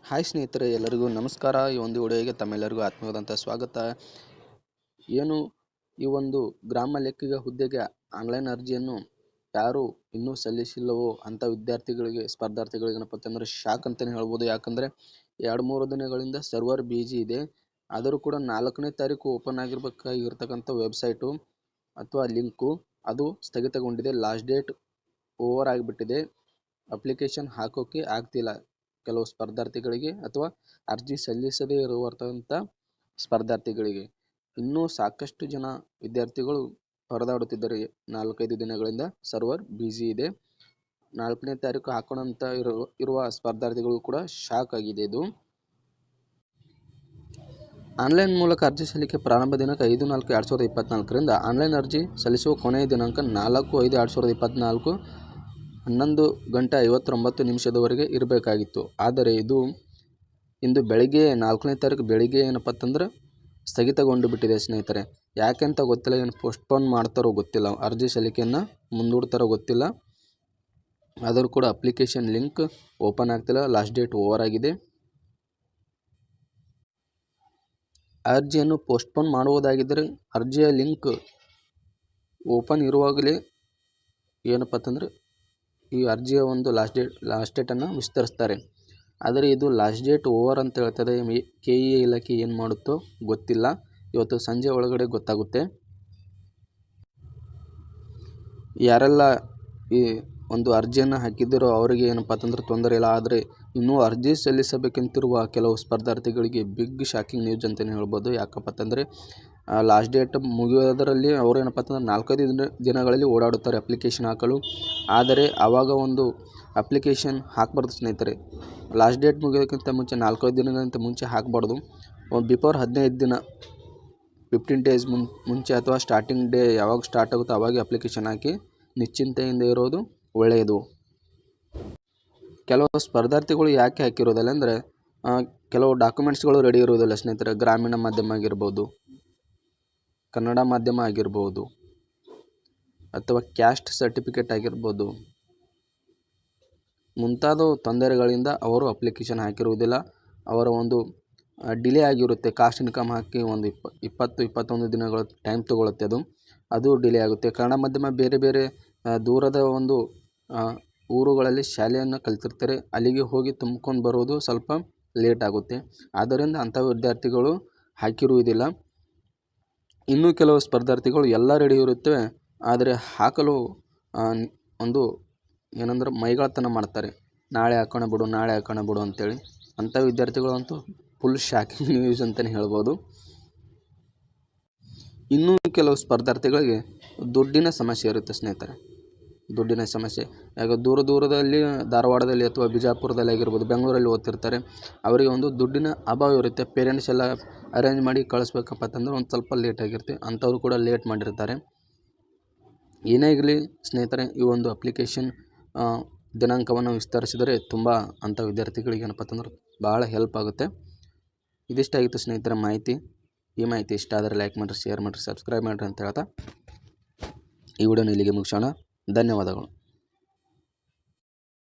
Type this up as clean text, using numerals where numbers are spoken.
Hi ಸ್ನೇಹಿತರೆ, ಎಲ್ಲರಿಗೂ ನಮಸ್ಕಾರ. ಈ ಒಂದು ವಿಡಿಯೋಗೆ ತಮ್ಮೆಲ್ಲರಿಗೂ ಆತ್ಮೀಯವಾದಂಥ ಸ್ವಾಗತ. ಏನು ಈ ಒಂದು ಗ್ರಾಮ ಲೆಕ್ಕಿಗ ಹುದ್ದೆಗೆ ಆನ್ಲೈನ್ ಅರ್ಜಿಯನ್ನು ಯಾರು ಇನ್ನೂ ಸಲ್ಲಿಸಿಲ್ಲವೋ ಅಂಥ ವಿದ್ಯಾರ್ಥಿಗಳಿಗೆ, ಸ್ಪರ್ಧಾರ್ಥಿಗಳಿಗೆ ಏನಪ್ಪ ಅಂತಂದರೆ ಶಾಕ್ ಅಂತಲೇ ಹೇಳ್ಬೋದು. ಯಾಕಂದರೆ 2-3 ದಿನಗಳಿಂದ ಸರ್ವರ್ ಬಿಜಿ ಇದೆ. ಆದರೂ ಕೂಡ 4ನೇ ತಾರೀಕು ಓಪನ್ ಆಗಿರಬೇಕಾಗಿರ್ತಕ್ಕಂಥ ವೆಬ್ಸೈಟು ಅಥವಾ ಲಿಂಕು ಅದು ಸ್ಥಗಿತಗೊಂಡಿದೆ. ಲಾಸ್ಟ್ ಡೇಟ್ ಓವರ್ ಆಗಿಬಿಟ್ಟಿದೆ. ಅಪ್ಲಿಕೇಶನ್ ಹಾಕೋಕ್ಕೆ ಆಗ್ತಿಲ್ಲ ಕೆಲವು ಸ್ಪರ್ಧಾರ್ಥಿಗಳಿಗೆ ಅಥವಾ ಅರ್ಜಿ ಸಲ್ಲಿಸದೇ ಇರುವಂಥ ಸ್ಪರ್ಧಾರ್ಥಿಗಳಿಗೆ. ಇನ್ನೂ ಸಾಕಷ್ಟು ಜನ ವಿದ್ಯಾರ್ಥಿಗಳು ಹೊರದಾಡುತ್ತಿದ್ದಾರೆ. 4-5 ದಿನಗಳಿಂದ ಸರ್ವರ್ ಬ್ಯುಸಿ ಇದೆ. 4ನೇ ತಾರೀಕು ಹಾಕೋಣ ಅಂತ ಇರುವ ಸ್ಪರ್ಧಾರ್ಥಿಗಳು ಕೂಡ ಶಾಕ್ ಆಗಿದೆ. ಇದು ಆನ್ಲೈನ್ ಮೂಲಕ ಅರ್ಜಿ ಸಲ್ಲಿಕೆ ಪ್ರಾರಂಭ ದಿನಾಂಕ 5/4/2024ರಿಂದ ಆನ್ಲೈನ್ ಅರ್ಜಿ ಸಲ್ಲಿಸುವ ಕೊನೆಯ ದಿನಾಂಕ 4/5/2024 11:59 ಇರಬೇಕಾಗಿತ್ತು. ಆದರೆ ಇದು ಇಂದು ಬೆಳಗ್ಗೆ 4ನೇ ತಾರೀಕು ಬೆಳಿಗ್ಗೆ ಏನಪ್ಪ ಅಂತಂದ್ರೆ ಸ್ಥಗಿತಗೊಂಡು ಬಿಟ್ಟಿದೆ ಸ್ನೇಹಿತರೆ. ಯಾಕೆ ಅಂತ ಗೊತ್ತಿಲ್ಲ. ಏನು ಪೋಸ್ಟ್ಪೋನ್ ಮಾಡ್ತಾರೋ ಗೊತ್ತಿಲ್ಲ, ಅರ್ಜಿ ಸಲ್ಲಿಕೆಯನ್ನು ಮುಂದೂಡ್ತಾರೋ ಗೊತ್ತಿಲ್ಲ. ಆದರೂ ಕೂಡ ಅಪ್ಲಿಕೇಶನ್ ಲಿಂಕ್ ಓಪನ್ ಆಗ್ತಿಲ್ಲ. ಲಾಸ್ಟ್ ಡೇಟ್ ಓವರ್ ಆಗಿದೆ. ಅರ್ಜಿಯನ್ನು ಪೋಸ್ಟ್ಪೋನ್ ಮಾಡುವುದಾಗಿದ್ದರೆ ಅರ್ಜಿಯ ಲಿಂಕ್ ಓಪನ್ ಇರುವಾಗಲೇ ಏನಪ್ಪ ಅಂತಂದರೆ ಈ ಅರ್ಜಿಯ ಒಂದು ಲಾಸ್ಟ್ ಡೇಟನ್ನು ವಿಸ್ತರಿಸ್ತಾರೆ. ಆದರೆ ಇದು ಲಾಸ್ಟ್ ಡೇಟ್ ಓವರ್ ಅಂತ ಹೇಳ್ತದೆ. KEA ಇಲಾಖೆ ಏನು ಮಾಡುತ್ತೋ ಗೊತ್ತಿಲ್ಲ. ಇವತ್ತು ಸಂಜೆ ಒಳಗಡೆ ಗೊತ್ತಾಗುತ್ತೆ. ಯಾರೆಲ್ಲ ಈ ಒಂದು ಅರ್ಜಿಯನ್ನು ಹಾಕಿದ್ದರೋ ಅವರಿಗೆ ಏನಪ್ಪ ಅಂತಂದ್ರೆ ತೊಂದರೆ ಇಲ್ಲ. ಆದರೆ ಇನ್ನೂ ಅರ್ಜಿ ಸಲ್ಲಿಸಬೇಕಂತಿರುವ ಕೆಲವು ಸ್ಪರ್ಧಾರ್ಥಿಗಳಿಗೆ ಬಿಗ್ ಶಾಕಿಂಗ್ ನ್ಯೂಸ್ ಅಂತಲೇ ಹೇಳ್ಬೋದು. ಯಾಕಪ್ಪ ಅಂತಂದರೆ ಲಾಸ್ಟ್ ಡೇಟ್ ಮುಗಿಯೋದರಲ್ಲಿ ಅವರು ಏನಪ್ಪ ಅಂತಂದ್ರೆ 4-5 ದಿನಗಳಲ್ಲಿ ಓಡಾಡುತ್ತಾರೆ ಅಪ್ಲಿಕೇಶನ್ ಹಾಕಲು. ಆದರೆ ಆವಾಗ ಒಂದು ಅಪ್ಲಿಕೇಶನ್ ಹಾಕಬಾರ್ದು ಸ್ನೇಹಿತರೆ. ಲಾಸ್ಟ್ ಡೇಟ್ ಮುಗಿಯೋದಕ್ಕಿಂತ ಮುಂಚೆ 4-5 ದಿನಗಳಿಂತ ಮುಂಚೆ ಹಾಕಬಾರ್ದು. ಬಿಫೋರ್ 15 ದಿನ 15 ಡೇಸ್ ಮುಂಚೆ ಅಥವಾ ಸ್ಟಾರ್ಟಿಂಗ್ ಡೇ ಯಾವಾಗ ಸ್ಟಾರ್ಟ್ ಆಗುತ್ತೋ ಅವಾಗೆ ಅಪ್ಲಿಕೇಶನ್ ಹಾಕಿ ನಿಶ್ಚಿಂತೆಯಿಂದ ಇರೋದು ಒಳ್ಳೆಯದು. ಕೆಲವು ಸ್ಪರ್ಧಾರ್ಥಿಗಳು ಯಾಕೆ ಹಾಕಿರೋದಿಲ್ಲ ಅಂದರೆ ಕೆಲವು ಡಾಕ್ಯುಮೆಂಟ್ಸ್ಗಳು ರೆಡಿ ಇರುವುದಿಲ್ಲ ಸ್ನೇಹಿತರೆ. ಗ್ರಾಮೀಣ ಮಾಧ್ಯಮ ಆಗಿರ್ಬೋದು, ಕನ್ನಡ ಮಾಧ್ಯಮ ಆಗಿರ್ಬೋದು, ಅಥವಾ ಕ್ಯಾಸ್ಟ್ ಸರ್ಟಿಫಿಕೇಟ್ ಆಗಿರ್ಬೋದು, ಮುಂತಾದ ತೊಂದರೆಗಳಿಂದ ಅವರು ಅಪ್ಲಿಕೇಶನ್ ಹಾಕಿರುವುದಿಲ್ಲ. ಅವರ ಒಂದು ಡಿಲೇ ಆಗಿರುತ್ತೆ. ಕಾಸ್ಟ್ ಇನ್ಕಮ್ ಹಾಕಿ ಒಂದು 20-21 ದಿನಗಳ ಟೈಮ್ ತೊಗೊಳುತ್ತೆ. ಅದು ಡಿಲೇ ಆಗುತ್ತೆ. ಕನ್ನಡ ಮಾಧ್ಯಮ ಬೇರೆ ಬೇರೆ ದೂರದ ಒಂದು ಊರುಗಳಲ್ಲಿ ಶಾಲೆಯನ್ನು ಕಲಿತಿರ್ತಾರೆ. ಅಲ್ಲಿಗೆ ಹೋಗಿ ತುಂಬ್ಕೊಂಡು ಬರೋದು ಸ್ವಲ್ಪ ಲೇಟ್ ಆಗುತ್ತೆ. ಆದ್ದರಿಂದ ಅಂಥ ವಿದ್ಯಾರ್ಥಿಗಳು ಹಾಕಿರುವುದಿಲ್ಲ. ಇನ್ನೂ ಕೆಲವು ಸ್ಪರ್ಧಾರ್ಥಿಗಳು ಎಲ್ಲ ರೆಡಿ ಇರುತ್ತವೆ, ಆದರೆ ಹಾಕಲು ಒಂದು ಏನಂದ್ರೆ ಮೈಗಳತನ ಮಾಡ್ತಾರೆ. ನಾಳೆ ಹಾಕೋಣ ಬಿಡು ಅಂತೇಳಿ. ಅಂಥ ವಿದ್ಯಾರ್ಥಿಗಳಂತೂ ಫುಲ್ ಶಾಕಿಂಗ್ ನ್ಯೂಸ್ ಅಂತಲೇ ಹೇಳ್ಬೋದು. ಇನ್ನೂ ಕೆಲವು ಸ್ಪರ್ಧಾರ್ಥಿಗಳಿಗೆ ದುಡ್ಡಿನ ಸಮಸ್ಯೆ ಇರುತ್ತೆ ಸ್ನೇಹಿತರೆ. ದುಡ್ಡಿನ ಸಮಸ್ಯೆ ಯಾಕೆ ದೂರದಲ್ಲಿ ಧಾರವಾಡದಲ್ಲಿ ಅಥವಾ ಬಿಜಾಪುರದಲ್ಲಿ ಆಗಿರ್ಬೋದು, ಬೆಂಗಳೂರಲ್ಲಿ ಓದ್ತಿರ್ತಾರೆ. ಅವರಿಗೆ ಒಂದು ದುಡ್ಡಿನ ಅಭಾವ ಇರುತ್ತೆ. ಪೇರೆಂಟ್ಸ್ ಎಲ್ಲ ಅರೇಂಜ್ ಮಾಡಿ ಕಳಿಸ್ಬೇಕಪ್ಪ ಅಂತಂದ್ರೆ ಒಂದು ಸ್ವಲ್ಪ ಲೇಟ್ ಆಗಿರುತ್ತೆ. ಅಂಥವ್ರು ಕೂಡ ಲೇಟ್ ಮಾಡಿರ್ತಾರೆ. ಏನೇ ಇರಲಿ ಸ್ನೇಹಿತರೆ, ಈ ಒಂದು ಅಪ್ಲಿಕೇಶನ್ ದಿನಾಂಕವನ್ನು ವಿಸ್ತರಿಸಿದರೆ ತುಂಬ ಅಂಥ ವಿದ್ಯಾರ್ಥಿಗಳಿಗೆ ಏನಪ್ಪ ಅಂತಂದ್ರೆ ಭಾಳ ಹೆಲ್ಪ್ ಆಗುತ್ತೆ. ಇದಿಷ್ಟಾಗಿತ್ತು ಸ್ನೇಹಿತರ ಮಾಹಿತಿ. ಈ ಮಾಹಿತಿ ಇಷ್ಟ ಆದರೆ ಲೈಕ್ ಮಾಡಿರಿ, ಶೇರ್ ಮಾಡಿರಿ, ಸಬ್ಸ್ಕ್ರೈಬ್ ಮಾಡಿರಿ ಅಂತ ಹೇಳ್ತಾ ಈ ವಿಡಿಯೋನ ಇಲ್ಲಿಗೆ ಮುಗಿಸೋಣ. ಧನ್ಯವಾದಗಳು.